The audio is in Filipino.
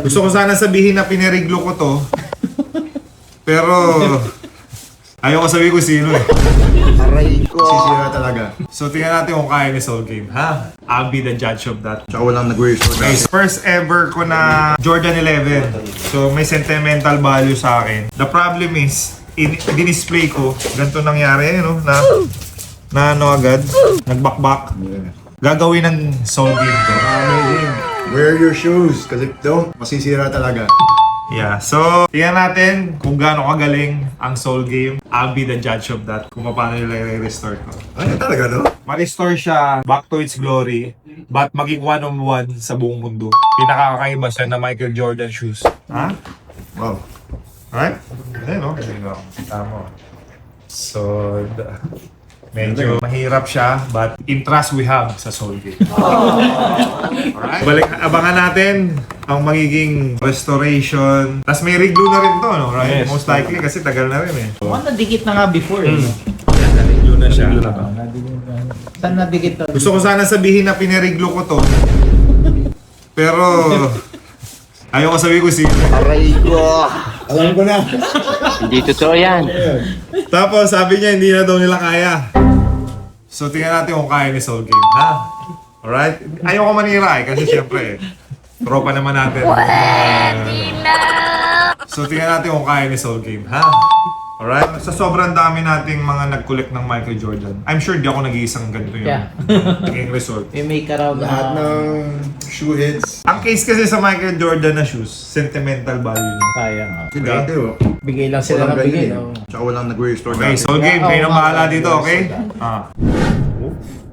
Gusto ko sana sabihin na piniriglo ko to. Pero ayaw ko sabihin ko sino eh. Aray ko. Sisira talaga. So tingnan natin kung kaya ni Soul Game, ha? I'll be the judge of that. Tsaka walang nag-restore Okay, first ever ko na Jordan 11. So may sentimental value sa akin. The problem is, dinisplay ko, ganito nangyari, no? Na ano agad, nagbakbak. Gagawin ng Soul Game to. Amazing. Wear your shoes. Kasi don't, masisira talaga. Yeah, so tingnan natin kung gaano kagaling ang Soul Game. I'll be the judge of that kung paano nila i-restore ko. Ay, talaga, no? Ma-restore siya back to its glory, but maging one-on-one sa buong mundo. Pinakakaiba siya na Michael Jordan shoes. Ha? Wow. Alright? Ayun, no? Tama. So, medyo mahirap siya, but interest we have sa Soul Game. Alright? Abangan natin ang magiging restoration. Tapos may reglo na rin to, no? Right? Yes. Most likely kasi tagal na rin eh. Mukhang nadikit na nga before eh. Yan, na-reglo na siya. Saan nadikit na? Gusto ko sana sabihin na piniriglo ko to. Pero ayaw ko sabihin ko sino. Aray ko. Alam ko na. Hindi totoo yan. Tapos sabi niya hindi na daw nila kaya. So tingnan natin kung kaya ni Soul Game, ha? Alright? Ayaw ko manira eh, kasi syempre tropa naman natin. So tingnan natin kung kaya ni Soul Game, ha? Alright? Sa sobrang dami nating mga nag-collect ng Michael Jordan, I'm sure di ako nag-iisang ganito yung Yeah. naging result. May make around Lahat na ng shoe hits. Ang case kasi sa Michael Jordan na shoes, sentimental value niya. sayang. Kasi dati, oh. Bigay lang sila Walang ng bigay. ganyan, no? Tsaka walang nag-restore Okay, dati. Soul Game, kayo nang bahala dito, okay? Soul Game. Ah.